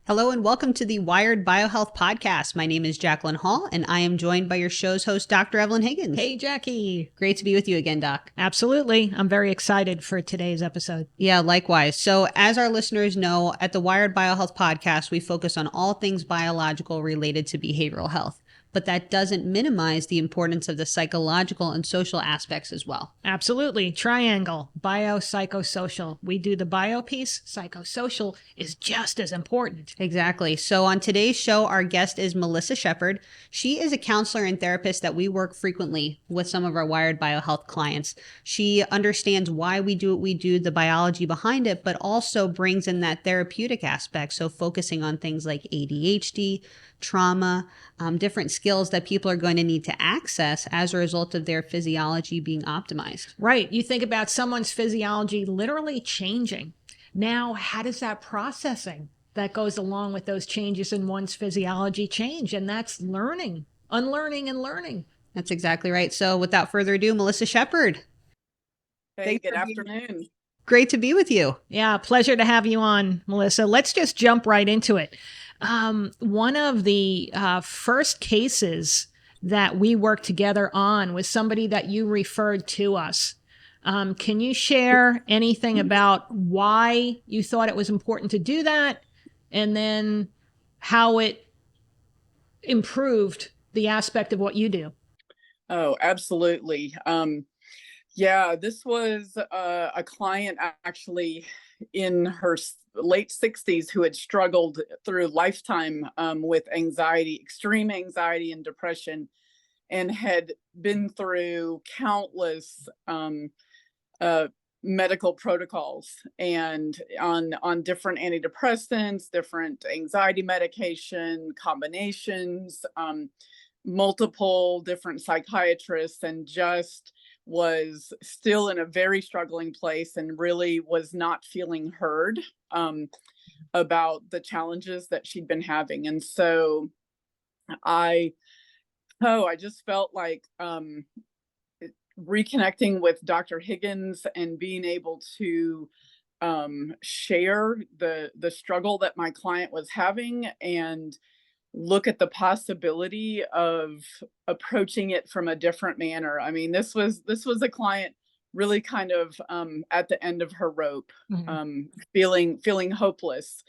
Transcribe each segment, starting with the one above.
Hello and welcome to the Wired BioHealth podcast. My name is Jacqulyn Hall and I am joined by your show's host, Dr. Evelyn Higgins. Hey, Jackie. Great to be with you again, Doc. Absolutely. I'm very excited for today's episode. Yeah, likewise. So as our listeners know, at the Wired BioHealth podcast, we focus on all things biological related to behavioral health. But that doesn't minimize the importance of the psychological and social aspects as well. Absolutely. Triangle, bio-psychosocial. We do the bio piece. Psychosocial is just as important. Exactly. So on today's show, our guest is Melissa Shepard. She is a counselor and therapist that we work frequently with some of our Wired BioHealth clients. She understands why we do what we do, the biology behind it, but also brings in that therapeutic aspect. So focusing on things like ADHD, trauma, different skills that people are going to need to access as a result of their physiology being optimized. Right. You think about someone's physiology literally changing. Now, how does that processing that goes along with those changes in one's physiology change? And that's learning, unlearning and learning. That's exactly right. So without further ado, Melissa Shepard. Hey, good afternoon. Great to be with you. Yeah, pleasure to have you on, Melissa. Let's just jump right into it. One of the first cases that we worked together on was somebody that you referred to us. Can you share anything about why you thought it was important to do that, and then how it improved the aspect of what you do? Oh, absolutely. Yeah, this was a client actually in her late 60s who had struggled through lifetime with anxiety, extreme anxiety and depression, and had been through countless medical protocols and on different antidepressants, different anxiety medication combinations, multiple different psychiatrists, and just was still in a very struggling place and really was not feeling heard about the challenges that she'd been having. And so I just felt like reconnecting with Dr. Higgins and being able to share the struggle that my client was having and look at the possibility of approaching it from a different manner. I mean, this was a client really kind of at the end of her rope, feeling hopeless.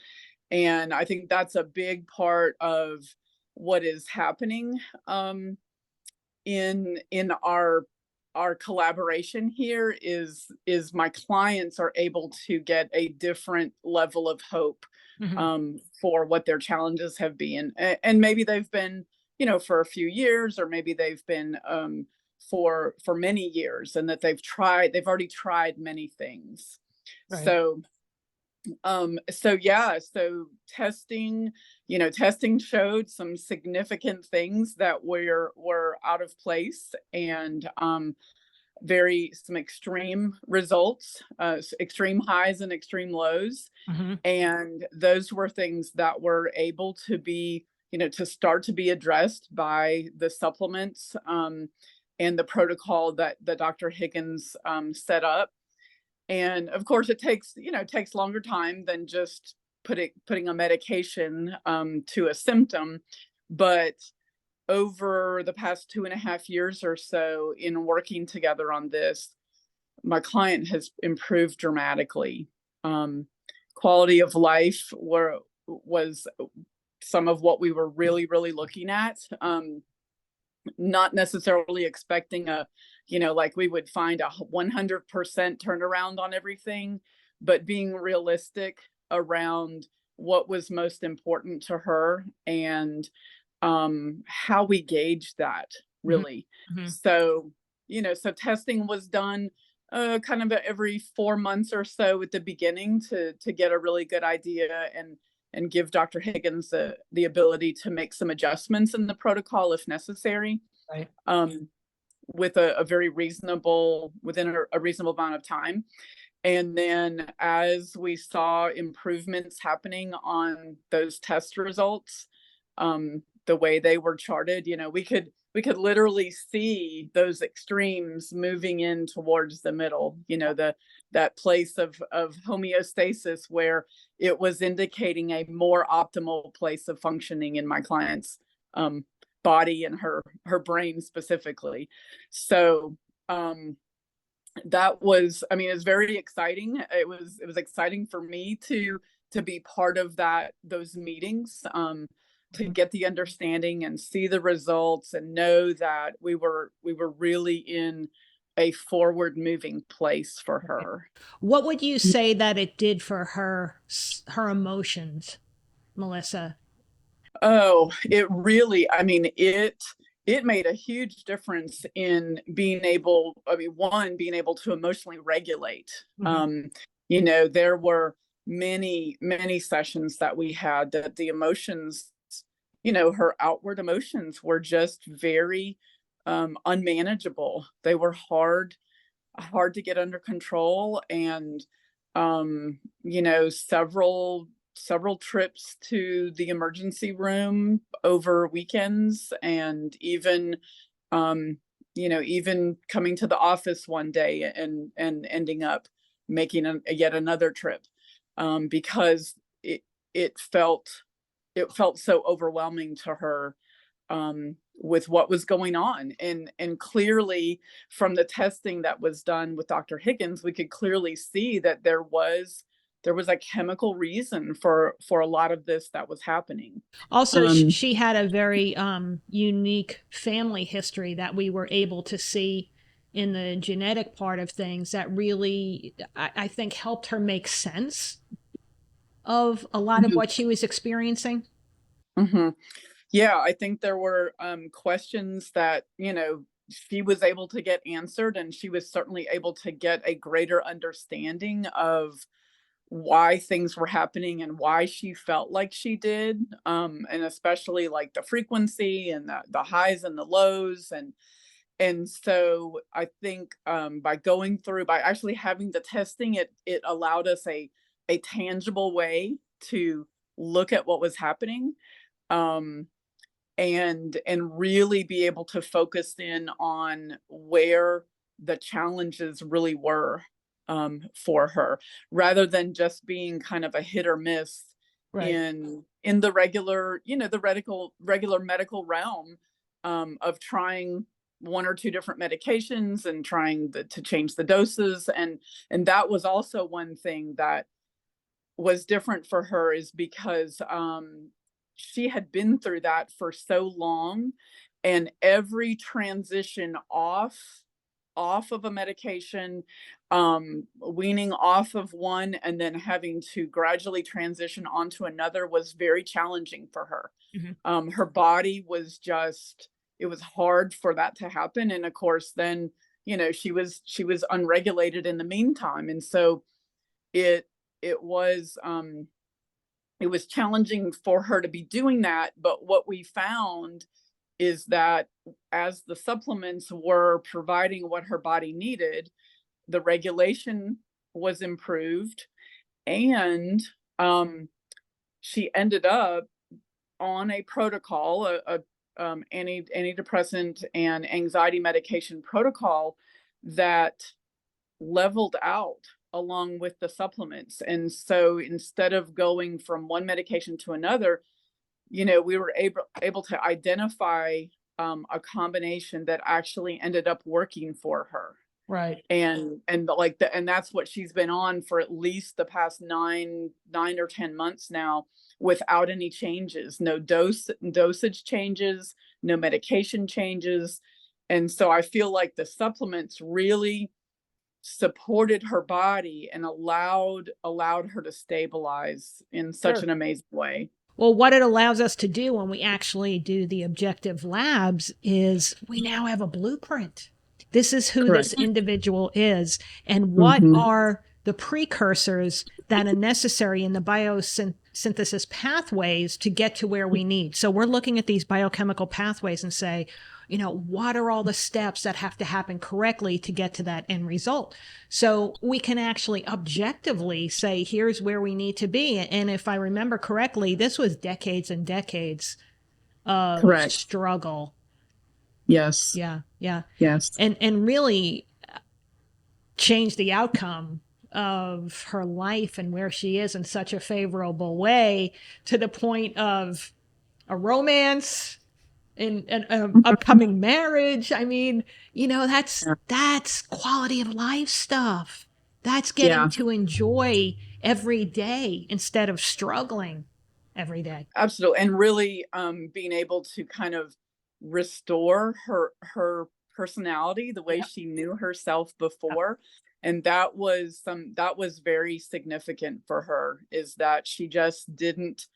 And I think that's a big part of what is happening in our collaboration here is my clients are able to get a different level of hope for what their challenges have been. And maybe they've been, for a few years, or maybe they've been for many years, and that they've already tried many things. Right. So testing showed some significant things that were out of place, and some extreme results, extreme highs and extreme lows. And those were things that were able to be, to start to be addressed by the supplements and the protocol that Dr. Higgins set up. And of course, it takes longer time than just putting a medication to a symptom. But over the past 2.5 years or so in working together on this, my client has improved dramatically. Quality of life was some of what we were really, really looking at. Not necessarily expecting like we would find a 100% turnaround on everything, but being realistic around what was most important to her and how we gauge that really. So testing was done kind of every 4 months or so at the beginning to get a really good idea and give Dr. Higgins the ability to make some adjustments in the protocol if necessary. Right. With within a reasonable amount of time. And then as we saw improvements happening on those test results, the way they were charted, we could literally see those extremes moving in towards the middle, that place of homeostasis where it was indicating a more optimal place of functioning in my client's body and her brain specifically. So that was, I mean, it was very exciting. It was exciting for me to be part of those meetings, to get the understanding and see the results and know that we were really in a forward moving place for her. What would you say that it did for her emotions, Melissa? Oh, it really, I mean, it made a huge difference in being able, being able to emotionally regulate. There were many sessions that we had that the emotions, her outward emotions were just very unmanageable. They were hard to get under control. And several trips to the emergency room over weekends, and even even coming to the office one day and ending up making yet another trip, because it felt so overwhelming to her, with what was going on. And clearly from the testing that was done with Dr. Higgins, we could clearly see that there was a chemical reason for a lot of this that was happening. Also, she had a very unique family history that we were able to see in the genetic part of things that really, I think, helped her make sense of a lot of what she was experiencing. Mm-hmm. Yeah, I think there were questions that, she was able to get answered, and she was certainly able to get a greater understanding of why things were happening and why she felt like she did, and especially like the frequency and the highs and the lows. And so I think by actually having the testing, it allowed us a tangible way to look at what was happening, and really be able to focus in on where the challenges really were, for her, rather than just being kind of a hit or miss. Right. In the regular, the regular medical realm, of trying one or two different medications and trying to change the doses. And that was also one thing that was different for her, is because she had been through that for so long, and every transition off of a medication, weaning off of one and then having to gradually transition onto another, was very challenging for her. Mm-hmm. Her body was it was hard for that to happen. And of course, then, she was unregulated in the meantime. And so it was challenging for her to be doing that. But what we found is that as the supplements were providing what her body needed, the regulation was improved, and she ended up on a protocol, a antidepressant and anxiety medication protocol that leveled out along with the supplements. And so instead of going from one medication to another, we were able to identify a combination that actually ended up working for her. Right. And that's what she's been on for at least the past 9 or 10 months now, without any changes, no dosage changes, no medication changes. And so I feel like the supplements really supported her body and allowed her to stabilize in such an amazing way. Well, what it allows us to do when we actually do the objective labs is we now have a blueprint. This is who Correct. This individual is, and what are the precursors that are necessary in the biosynthesis pathways to get to where we need. So we're looking at these biochemical pathways and say, what are all the steps that have to happen correctly to get to that end result? So we can actually objectively say, here's where we need to be. And if I remember correctly, this was decades and decades of Correct. Struggle Yes. Yeah. Yeah. Yes. And really change the outcome of her life and where she is in such a favorable way, to the point of a romance and an upcoming marriage. I mean, Yeah. that's quality of life stuff. That's getting Yeah, to enjoy every day instead of struggling every day. absolutely. And really being able to kind of restore her personality the way Yeah. she knew herself before. And that was very significant for her, is that she just didn't,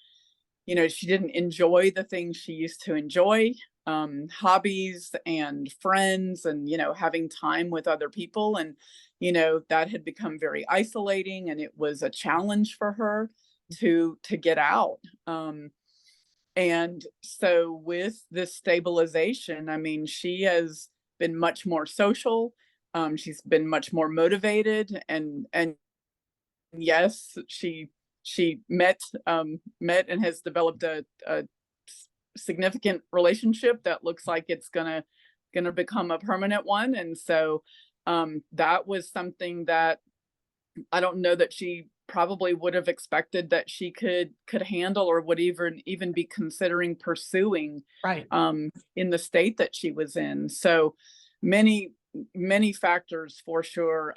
she didn't enjoy the things she used to enjoy, hobbies and friends, and, having time with other people. And, that had become very isolating, and it was a challenge for her to get out. And so with this stabilization, I mean, she has been much more social. She's been much more motivated, and yes, she met and has developed a significant relationship that looks like it's gonna become a permanent one. And so that was something that I don't know that she probably would have expected that she could handle, or would even be considering pursuing Right. in the state that she was in. So many many factors for sure,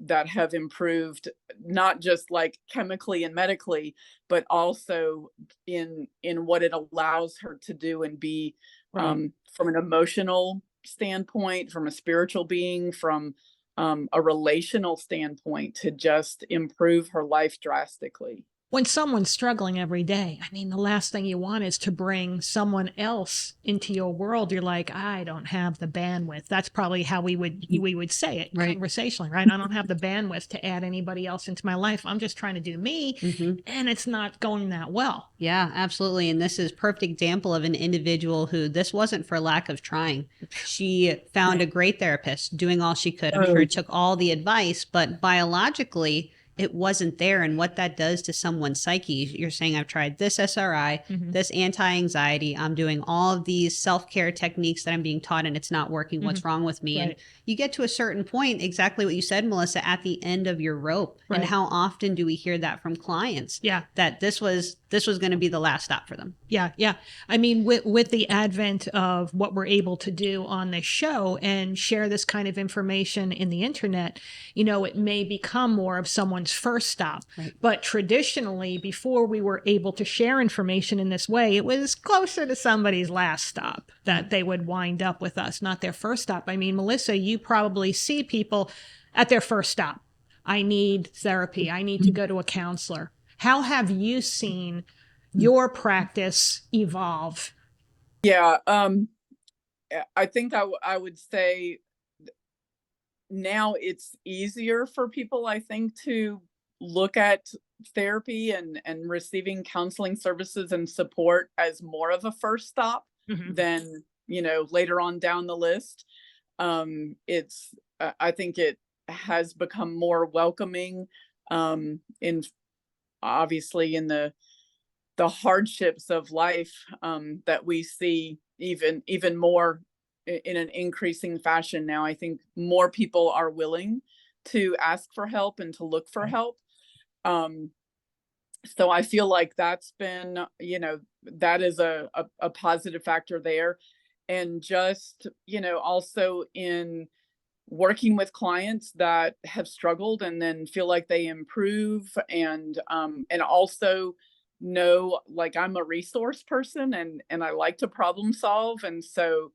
that have improved, not just like chemically and medically, but also in what it allows her to do and be, Right. from an emotional standpoint, from a spiritual being, from a relational standpoint, to just improve her life drastically. When someone's struggling every day, I mean, the last thing you want is to bring someone else into your world. You're like, I don't have the bandwidth. That's probably how we would say it Right. conversationally, right? I don't have the bandwidth to add anybody else into my life. I'm just trying to do me, and it's not going that well. Yeah, absolutely. And this is perfect example of an individual who this wasn't for lack of trying. She found a great therapist, doing all she could. I'm sure Oh, it took all the advice, but biologically, it wasn't there. And what that does to someone's psyche, you're saying, I've tried this SRI, this anti-anxiety, I'm doing all of these self-care techniques that I'm being taught, and it's not working. What's wrong with me? Right. And you get to a certain point, exactly what you said, Melissa, at the end of your rope. Right. And how often do we hear that from clients? Yeah. That this was going to be the last stop for them. Yeah, yeah. I mean, with the advent of what we're able to do on this show and share this kind of information in the internet, it may become more of someone's first stop. Right. But traditionally, before we were able to share information in this way, it was closer to somebody's last stop that they would wind up with us, not their first stop. I mean, Melissa, you probably see people at their first stop. I need therapy. I need to go to a counselor. How have you seen your practice evolve? yeah. I think I would say now it's easier for people, I think, to look at therapy and receiving counseling services and support as more of a first stop than, later on down the list. It's I think it has become more welcoming, in obviously in the hardships of life, that we see even more in an increasing fashion now. I think more people are willing to ask for help and to look for help. Um, so I feel like that's been, that is a positive factor there. And just, also in working with clients that have struggled and then feel like they improve, and also know, like, I'm a resource person, and I like to problem solve. And so,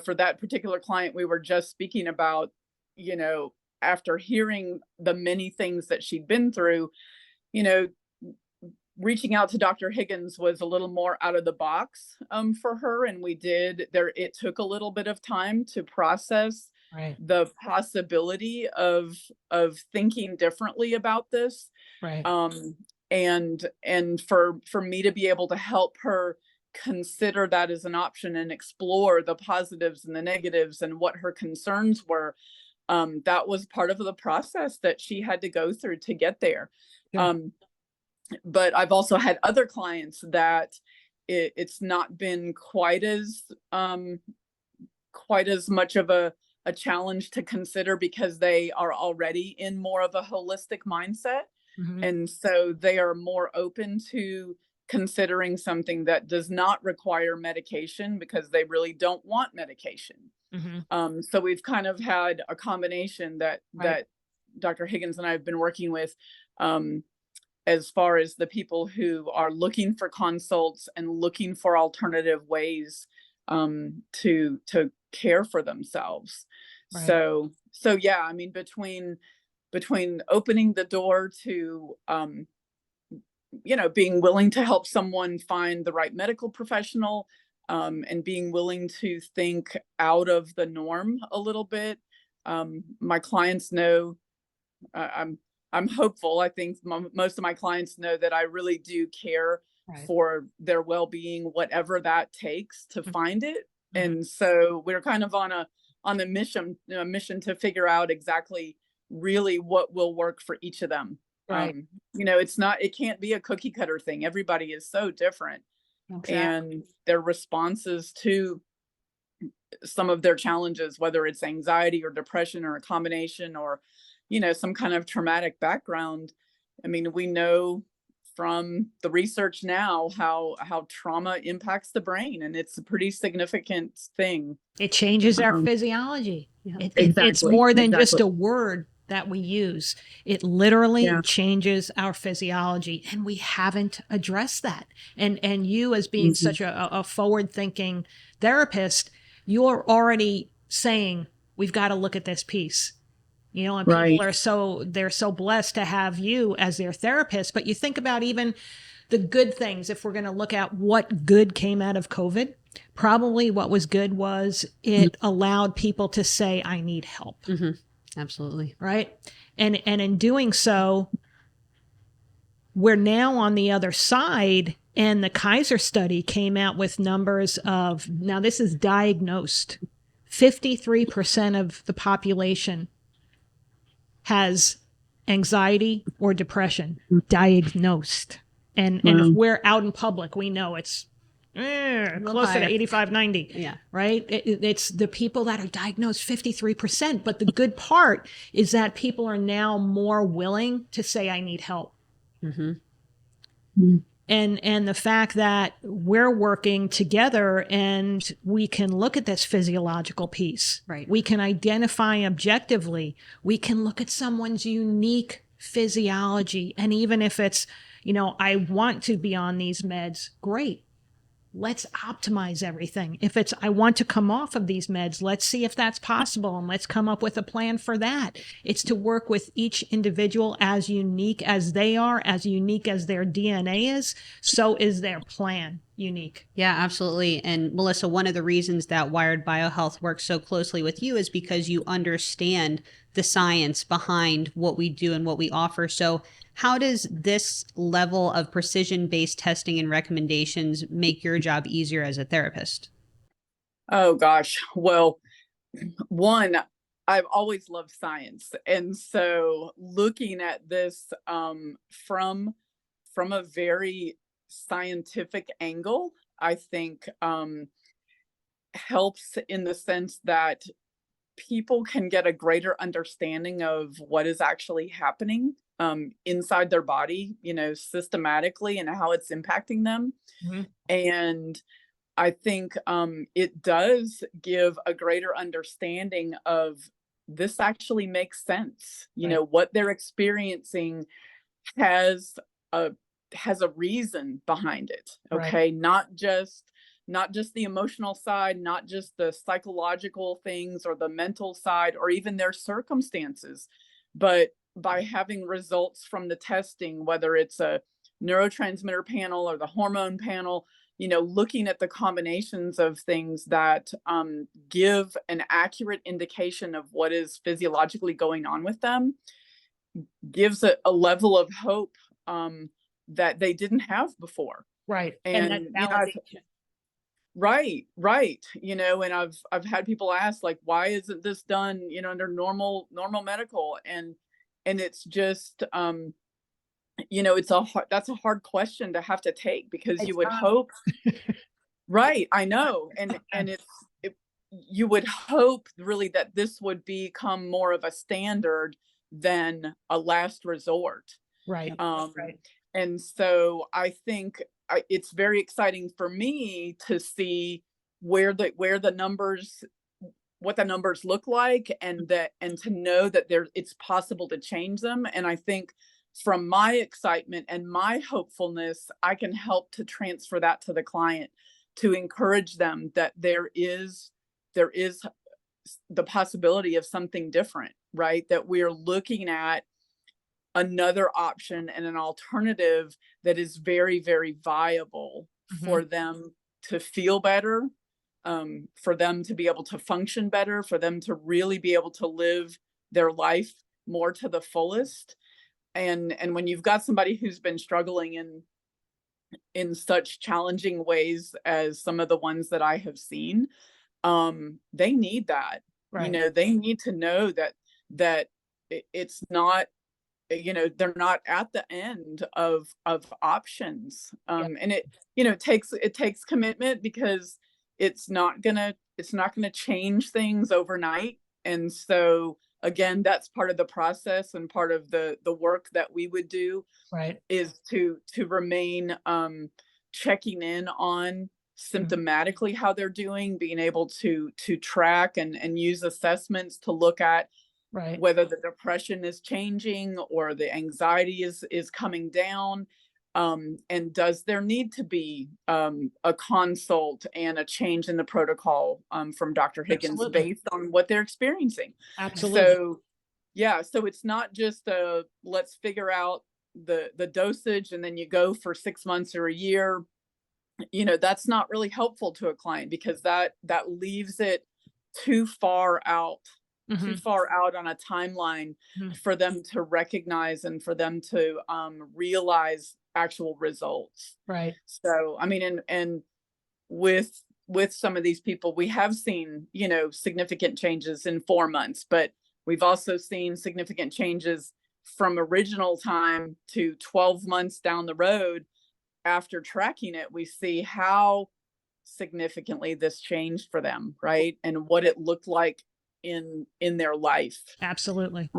for that particular client we were just speaking about, after hearing the many things that she'd been through, you know reaching out to Dr. Higgins was a little more out of the box, for her. And it took a little bit of time to process Right. the possibility of thinking differently about this. Right. And for me to be able to help her consider that as an option and explore the positives and the negatives and what her concerns were, that was part of the process that she had to go through to get there. Sure. But I've also had other clients that it's not been quite as quite as much of a challenge to consider because they are already in more of a holistic mindset. Mhm. And so they are more open to considering something that does not require medication because they really don't want medication. Mhm. So we've kind of had a combination that Right. Dr. Higgins and I have been working with, as far as the people who are looking for consults and looking for alternative ways to care for themselves. Right. So yeah, I mean, between opening the door to being willing to help someone find the right medical professional, and being willing to think out of the norm a little bit. My clients know, uh, I'm I'm hopeful. I think most of my clients know that I really do care Right. for their well-being, whatever that takes to find it. Mhm. And so we're kind of on a mission to figure out exactly really what will work for each of them. Right. It can't be a cookie cutter thing. Everybody is so different, Exactly. and their responses to some of their challenges, whether it's anxiety or depression or a combination or, some kind of traumatic background. I mean, we know from the research now how trauma impacts the brain, and it's a pretty significant thing. It changes our Um, physiology. Yeah. It's exactly, more than just exactly. a word that we use. It literally Yeah. changes our physiology, and we haven't addressed that. And you, as being Mhm. such a forward-thinking therapist, you're already saying we've got to look at this piece. And people Right. are they're so blessed to have you as their therapist. But you think about even the good things. If we're going to look at what good came out of COVID, probably what was good was it allowed people to say, I need help. Mm-hmm. Absolutely. Right. And in doing so, we're now on the other side. And the Kaiser study came out with numbers of, now this is diagnosed, 53% of the population has anxiety or depression diagnosed. And if Wow. we're out in public, we know it's closer higher. to 85, 90. Yeah. Right? It's the people that are diagnosed 53%. But the good part is that people are now more willing to say, I need help. Mm-hmm. And the fact that we're working together and we can look at this physiological piece. Right. We can identify objectively. We can look at someone's unique physiology. And even if it's, I want to be on these meds, great. Let's optimize everything. If it's, I want to come off of these meds, let's see if that's possible. And let's come up with a plan for that. It's to work with each individual as unique as they are, as unique as their DNA is. So is their plan unique. Yeah, absolutely. And Melissa, one of the reasons that Wired BioHealth works so closely with you is because you understand the science behind what we do and what we offer. So how does this level of precision-based testing and recommendations make your job easier as a therapist? Oh gosh. Well, one, I've always loved science. And so looking at this from a very scientific angle, I think helps in the sense that people can get a greater understanding of what is actually happening inside their body, systematically, and how it's impacting them. Mm-hmm. And I think it does give a greater understanding of this actually makes sense. Right. What they're experiencing has a reason behind it. Right. Okay, not just the emotional side, not just the psychological things or the mental side or even their circumstances, but by having results from the testing, whether it's a neurotransmitter panel or the hormone panel, looking at the combinations of things that give an accurate indication of what is physiologically going on with them, gives a level of hope that they didn't have before. Right. And that validation. Right, right. And I've had people ask, like, why isn't this done, under normal medical? And it's just that's a hard question to have to take because you would hope. Right, I know. And you would hope really that this would become more of a standard than a last resort. Right. Right. And so I think it's very exciting for me to see where the numbers, what the numbers look like, and to know that it's possible to change them. And I think from my excitement and my hopefulness, I can help to transfer that to the client, to encourage them that there is the possibility of something different, right? That we're looking at another option and an alternative that is very, very viable for them to feel better, for them to be able to function better, for them to really be able to live their life more to the fullest. And when you've got somebody who's been struggling in such challenging ways as some of the ones that I have seen, they need that. Right. You know, they need to know that it's not, you know, they're not at the end of options. And it takes commitment, because it's not gonna change things overnight. And so again, that's part of the process, and part of the work that we would do, Right. is to remain checking in on symptomatically how they're doing, being able to track and use assessments to look at Right. whether the depression is changing or the anxiety is coming down. And does there need to be a consult and a change in the protocol from Dr. Higgins Absolutely. based on what they're experiencing? Absolutely. So yeah, so it's not just let's figure out the dosage and then you go for 6 months or a year. You know, that's not really helpful to a client, because that leaves it too far out too far out on a timeline for them to recognize and for them to realize actual results. Right. So I mean, and with some of these people, we have seen, you know, significant changes in 4 months, but we've also seen significant changes from original time to 12 months down the road. After tracking it, we see how significantly this changed for them, right? And what it looked like in their life. Absolutely.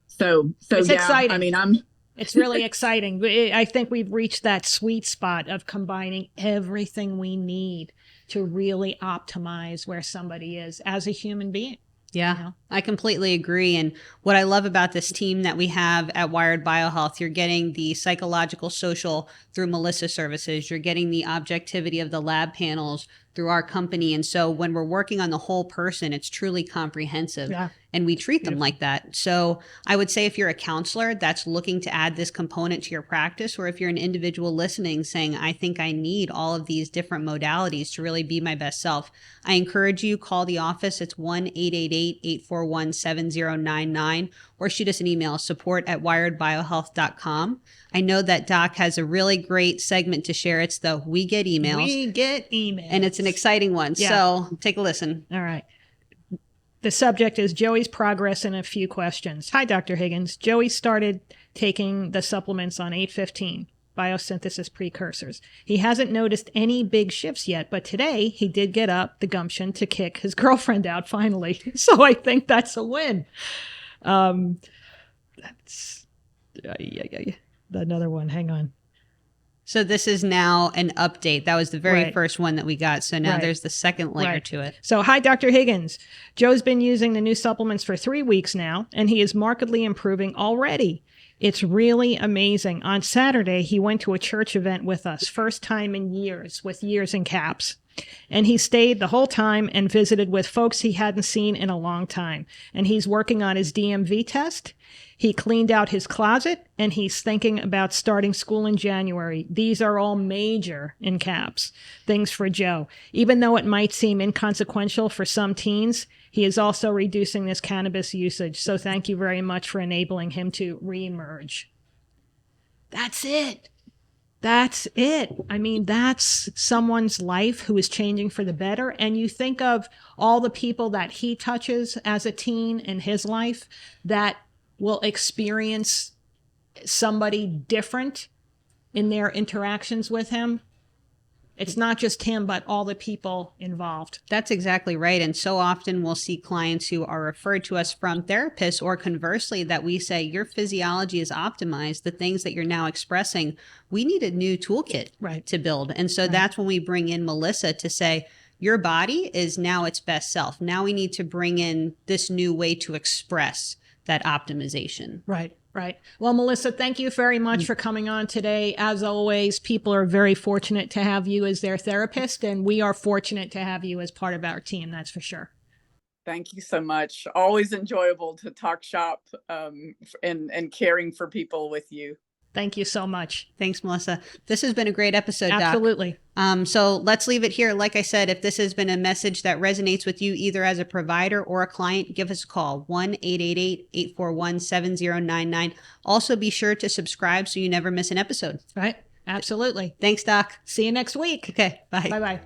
So It's yeah, exciting. I mean, it's really exciting. I think we've reached that sweet spot of combining everything we need to really optimize where somebody is as a human being. Yeah, You know? I completely agree. And what I love about this team that we have at Wired BioHealth, you're getting the psychological, social through Melissa services. You're getting the objectivity of the lab panels through our company. And so when we're working on the whole person, it's truly comprehensive. Yeah. And we treat them Beautiful. like that. So I would say if you're a counselor that's looking to add this component to your practice, or if you're an individual listening saying, I think I need all of these different modalities to really be my best self, I encourage you, call the office. It's 1-888-841-7099, or shoot us an email, support@wiredbiohealth.com. I know that Doc has a really great segment to share. It's the We Get Emails. We get emails. And it's an exciting one. Yeah. So take a listen. All right. The subject is Joey's progress and a few questions. Hi, Dr. Higgins. Joey started taking the supplements on 8/15, biosynthesis precursors. He hasn't noticed any big shifts yet, but today he did get up the gumption to kick his girlfriend out finally. So I think that's a win. That's another one. Hang on. So this is now an update. That was the very Right. first one that we got. So now Right. there's the second layer Right. to it. So, hi, Dr. Higgins. Joe's been using the new supplements for 3 weeks now, and he is markedly improving already. It's really amazing. On Saturday, he went to a church event with us, first time in years, with years in caps. And he stayed the whole time and visited with folks he hadn't seen in a long time. And he's working on his DMV test. He cleaned out his closet, and he's thinking about starting school in January. These are all major, in caps, things for Joe. Even though it might seem inconsequential for some teens, he is also reducing this cannabis usage. So thank you very much for enabling him to reemerge. That's it. That's it. I mean, that's someone's life who is changing for the better. And you think of all the people that he touches as a teen in his life that will experience somebody different in their interactions with him. It's not just him, but all the people involved. That's exactly right. And so often we'll see clients who are referred to us from therapists, or conversely, that we say, your physiology is optimized. The things that you're now expressing, we need a new toolkit to build. And so that's when we bring in Melissa to say, your body is now its best self. Now we need to bring in this new way to express that optimization. Right. Well, Melissa, thank you very much for coming on today. As always, people are very fortunate to have you as their therapist, and we are fortunate to have you as part of our team. That's for sure. Thank you so much. Always enjoyable to talk shop and caring for people with you. Thank you so much. Thanks, Melissa. This has been a great episode, Doc. Absolutely. So let's leave it here. Like I said, if this has been a message that resonates with you, either as a provider or a client, give us a call, 1-888-841-7099. Also, be sure to subscribe so you never miss an episode. Right. Absolutely. Thanks, Doc. See you next week. Okay, bye. Bye-bye.